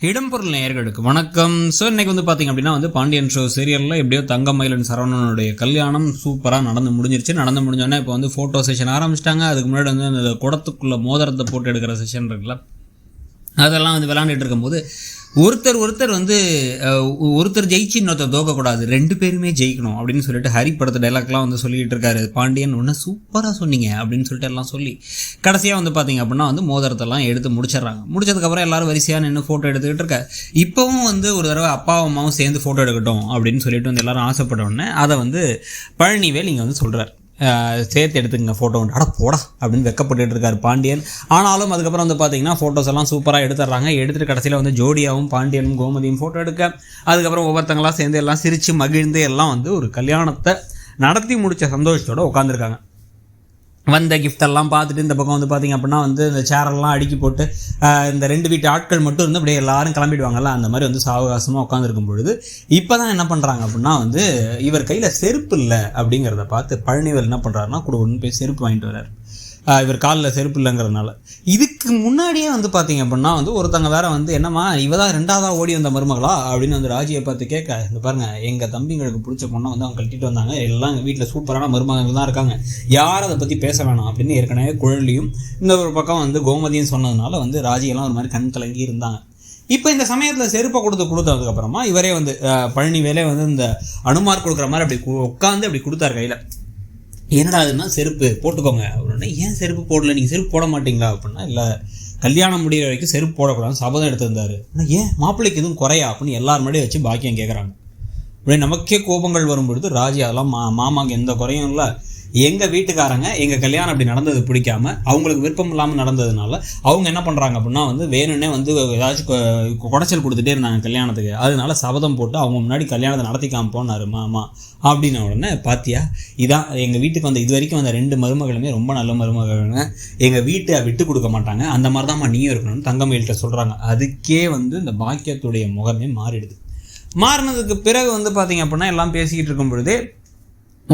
இடம்பொருள் நேயர்களுக்கு வணக்கம். ஸோ இன்னைக்கு பார்த்தீங்க அப்படின்னா பாண்டியன் ஷோ சீரியலில் எப்படியோ தங்கமயிலன் சரவணனுடைய கல்யாணம் சூப்பராக நடந்து முடிஞ்சோடனே இப்போ ஃபோட்டோ செஷன் ஆரம்பிச்சிட்டாங்க. அதுக்கு முன்னாடி அந்த குடத்துக்குள்ளே மோதிரத்தை போட்டு எடுக்கிற செஷன் இருக்குல்ல, அதெல்லாம் விளாண்டுட்டு இருக்கும்போது ஒருத்தர் ஜெயிச்சு இன்னொருத்தர் தோக்கக்கூடாது, ரெண்டு பேருமே ஜெயிக்கணும் அப்படின்னு சொல்லிட்டு ஹரி படத்து டைலாக்லாம் சொல்லிட்டு இருக்காரு. பாண்டியன் ஒன்று சூப்பராக சொன்னீங்க அப்படின்னு சொல்லிட்டு எல்லாம் சொல்லி கடைசியாக பார்த்தீங்க அப்படின்னா மோதிரத்தெல்லாம் எடுத்து முடிச்சிடறாங்க. முடிச்சதுக்கப்புறம் எல்லாரும் வரிசையாக நின்று ஃபோட்டோ எடுத்துக்கிட்டு இருக்க. இப்போவும் ஒரு தடவை அப்பாவும் அம்மாவும் சேர்ந்து ஃபோட்டோ எடுக்கட்டும் அப்படின்னு சொல்லிட்டு எல்லாரும் ஆசைப்பட்ட உடனே அதை பழனிவேல் இங்கே சொல்கிறார், சேர்த்து எடுத்துக்கங்க ஃபோட்டோ அட போடா அப்படின்னு வெக்கப்பட்டு இருக்கார் பாண்டியன். ஆனாலும் அதுக்கப்புறம் பார்த்தீங்கன்னா ஃபோட்டோஸ் எல்லாம் சூப்பராக எடுத்துடுறாங்க. எடுத்துகிட்டு கடைசியில் ஜோடியாவும் பாண்டியனும் கோமதியும் ஃபோட்டோ எடுக்க, அதுக்கப்புறம் ஒவ்வொருத்தங்களாம் சேர்ந்து எல்லாம் சிரித்து மகிழ்ந்து எல்லாம் ஒரு கல்யாணத்தை நடத்தி முடித்த சந்தோஷத்தோடு உட்காந்துருக்காங்க. வந்த கிஃப்டெல்லாம் பார்த்துட்டு இந்த பக்கம் பார்த்தீங்க அப்படின்னா இந்த சேரெல்லாம் அடுக்கி போட்டு இந்த ரெண்டு வீட்டு ஆட்கள் மட்டும் அப்படியே எல்லாரும் கிளம்பிடுவாங்கல்ல, அந்த மாதிரி சாவகாசமாக உட்காந்துருக்கும் பொழுது இப்போ தான் என்ன பண்ணுறாங்க அப்படின்னா இவர் கையில் செருப்பு இல்லை அப்படிங்கிறத பார்த்து பழனிவேல் என்ன பண்ணுறாருன்னா கூட ஒன்று போய் செருப்பு வாங்கிட்டு வர்றாரு. இவர் காலில் செருப்பு இல்லைங்கிறதுனால. இதுக்கு முன்னாடியே பார்த்தீங்க அப்படின்னா ஒருத்தங்க வேற என்னம்மா இவ தான் ரெண்டாவதாக ஓடி வந்த மருமகளா அப்படின்னு ராஜியை பார்த்து கேட்க, இந்த பாருங்க எங்கள் தம்பிங்களுக்கு பிடிச்ச பொண்ணை அவங்க கட்டிட்டு வந்தாங்க, எல்லாம் எங்கள் வீட்டில் சூப்பரான மருமகள் தான் இருக்காங்க, யாரும் அதை பற்றி பேச வேணாம் அப்படின்னு ஏற்கனவே குழலியும் இந்த ஒரு பக்கம் கோமதியும் சொன்னதுனால ராஜியெல்லாம் ஒரு மாதிரி கண் கலங்கி இருந்தாங்க. இப்போ இந்த சமயத்தில் செருப்பை கொடுத்ததுக்கப்புறமா இவரே பழனிவேலே இந்த அனுமார் கொடுக்குற மாதிரி அப்படி உட்காந்து அப்படி கொடுத்தாரு கையில். என்னடா அதுன்னா செருப்பு போட்டுக்கோங்க அப்படின்னா, ஏன் செருப்பு போடல, நீங்கள் செருப்பு போட மாட்டீங்களா அப்படின்னா, இல்லை கல்யாணம் முடிகிற வரைக்கும் செருப்பு போடக்கூடாதுன்னு சபதம் எடுத்திருந்தாரு. ஆனால் ஏன் மாப்பிள்ளைக்கு எதுவும் குறையா அப்படின்னு எல்லார் முன்னாடியே வச்சு பாக்கியம் கேட்குறாங்க. அப்படியே நமக்கே கோபங்கள் வரும்பொழுது ராஜி அதெல்லாம் மாமாவுக்கு எந்த குறையும் இல்லை, எங்கள் வீட்டுக்காரங்க எங்கள் கல்யாணம் அப்படி நடந்தது பிடிக்காம அவங்களுக்கு விருப்பம் இல்லாமல் நடந்ததுனால அவங்க என்ன பண்ணுறாங்க அப்படின்னா வேணும்னே ஏதாச்சும் குடைச்சல் கொடுத்துட்டே இருந்தாங்க கல்யாணத்துக்கு, அதனால சபதம் போட்டு அவங்க முன்னாடி கல்யாணத்தை நடத்திக்காம போனார் மாமா அப்படின்ன உடனே பாத்தியா இதான் எங்கள் வீட்டுக்கு இது வரைக்கும் ரெண்டு மருமகளுமே ரொம்ப நல்ல மருமகளுங்க, எங்கள் வீட்டை விட்டு கொடுக்க மாட்டாங்க, அந்த மாதிரி தான் நீயும் இருக்கணும்னு தங்கமயில்கிட்ட சொல்கிறாங்க. அதுக்கே இந்த பாக்கியத்துடைய முகமே மாறிடுது. மாறினதுக்கு பிறகு பார்த்தீங்க அப்படின்னா எல்லாம் பேசிக்கிட்டு இருக்கும் பொழுதே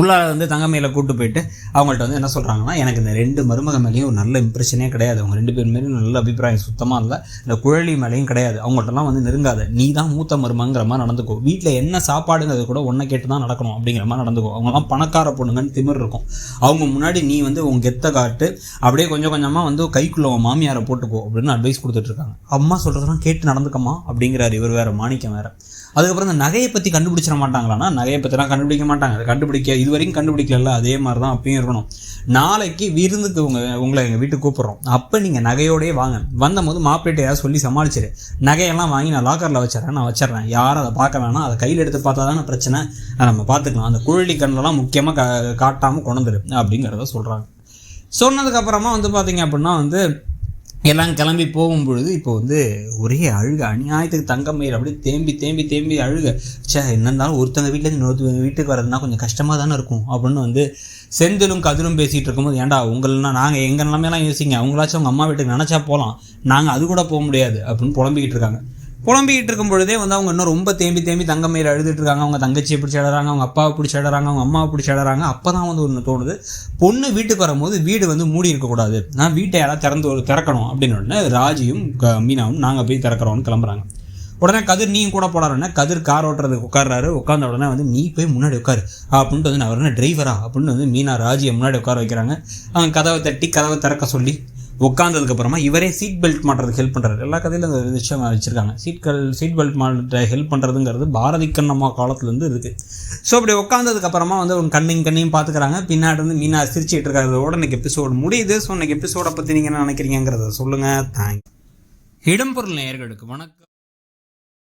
உள்ளார தங்கமயில கூப்பிட்டு போயிட்டு அவங்கள்ட்ட என்ன சொல்கிறாங்கன்னா, எனக்கு இந்த ரெண்டு மருமக மேலேயும் ஒரு நல்ல இம்ப்ரெஷனே கிடையாது, அவங்க ரெண்டு பேர் மேலேயும் நல்ல அபிப்பிராயம் சுத்தமாக இல்லை, இந்த குழலி மேலேயும் கிடையாது, அவங்கள்ட்டலாம் நெருங்காத, நீ தான் மூத்த மருமங்கிற மாதிரி நடந்துக்கோ, வீட்டில் என்ன சாப்பாடுங்கிறது கூட ஒன்றை கேட்டு தான் நடக்கணும் அப்படிங்கிற மாதிரி நடந்துக்கோ, அவங்களாம் பணக்கார பொண்ணுங்கன்னு திமிர் இருக்கும், அவங்க முன்னாடி நீ உங்க கெத்தை காட்டு, அப்படியே கொஞ்சம் கொஞ்சமாக கைக்குள்ள உன் மாமியாரை போட்டுக்கோ அப்படின்னு அட்வைஸ் கொடுத்துட்ருக்காங்க. அம்மா சொல்கிறதெல்லாம் கேட்டு நடந்துக்கம்மா அப்படிங்கிறாரு இவர் வேறு மாணிக்கம் வேறு. அதுக்கப்புறம் இந்த நகையை பற்றி கண்டுபிடிச்சிட மாட்டாங்களான்னா, நகையை பற்றிலாம் கண்டுபிடிக்க மாட்டாங்க, அதை இது வரைக்கும் கண்டுபிடிக்கல, அதே மாதிரி தான் அப்பயும் இருக்கணும். நாளைக்கு விருந்துக்கு உங்களை எங்கள் வீட்டுக்கு கூப்பிட்றோம், அப்போ நீங்கள் நகையோடய வாங்க, வந்தபோது மாப்பிள்ளைகிட்ட ஏதாவது சொல்லி சமாளிச்சிரு, நகையெல்லாம் வாங்கி நான் லாக்கரில் வச்சிடறேன், யாரும் அதை பார்க்க வேணாம், அதை கையில் எடுத்து பார்த்தா தானே பிரச்சனை, நம்ம பார்த்துக்கலாம், அந்த குழலி கண்ணெலாம் முக்கியமாக காட்டாமல் கொண்டுரு அப்படிங்கிறத சொல்கிறாங்க. சொன்னதுக்கப்புறமா பார்த்தீங்க அப்படின்னா எல்லாம் கிளம்பி போகும்பொழுது இப்போ ஒரே அழுக, அநியாயத்துக்கு தங்கமயில் அப்படியே தேம்பி அழுக. என்ன இருந்தாலும் ஒருத்தங்க வீட்டில் இன்னொருத்தவங்க வீட்டுக்கு வரதுனா கொஞ்சம் கஷ்டமாக தானே இருக்கும் அப்படின்னு செந்திலும் கதிரும் பேசிகிட்டு இருக்கும்போது, ஏன்டா உங்களா நாங்கள் எங்கள் நிலமையெல்லாம் யோசிங்க, அவங்களாச்சும் அவங்க அம்மா வீட்டுக்கு நினச்சா போகலாம், நாங்கள் அது கூட போக முடியாது அப்படின்னு புலம்பிக்கிட்டு இருக்காங்க. புலம்பிக்கிட்டு இருக்கும் பொழுதே அவங்க இன்னும் ரொம்ப தேம்பி தங்கமயில் அழுதுட்டு இருக்காங்க. அவங்க தங்கச்சியை பிடிச்சி அழறாங்க, அவங்க அப்பாவை பிடிச்சி அழறாங்க, அவங்க அம்மாவை பிடிச்சி அழறாங்க. அப்போ தான் ஒன்று தோணுது, பொண்ணு வீட்டுக்கு வரும்போது வீடு மூடி இருக்கக்கூடாது, நான் வீட்டை யாராவது திறக்கணும் அப்படின்னு உடனே ராஜியும் மீனாவும் நாங்கள் போய் திறக்கிறோம்னு கிளம்புறாங்க. உடனே கதிர் நீயும் கூட போடாருன்னா கதிர் கார் ஓட்டுறதுக்கு உட்கார்றாரு. உட்கார்ந்த உடனே நீ போய் முன்னாடி உட்காரு அப்படின்ட்டு நான் வரேன் டிரைவரா அப்படின்னு மீனா ராஜியை முன்னாடி உட்கார வைக்கிறாங்க. அவங்க கதவை தட்டி கதவை திறக்க சொல்லி உட்காந்ததுக்கப்புறமா இவரே சீட் பெல்ட் மாட்டுறதுக்கு ஹெல்ப் பண்ணுறாரு. எல்லா கதையிலும் அந்த விஷயம் வச்சுருக்காங்க. சீட் பெல்ட் மாட்ட ஹெல்ப் பண்ணுறதுங்கிறது பாரதி கண்ணம்மா காலத்துலேருந்து இருக்குது. ஸோ அப்படி உட்காந்ததுக்கப்புறமா அவங்க கண்ணையும் பார்த்துக்கிறாங்க. பின்னாடி மீனா சிரிச்சிட்டு இருக்காதோட இன்னைக்கு எபிசோடு முடியுது. ஸோ இன்னைக்கு எபிசோடை பற்றி நீங்கள் என்ன நினைக்கிறீங்கிறத சொல்லுங்கள். தேங்க்ஸ். இடம்பொருள் நேயர்களுக்கு வணக்கம்.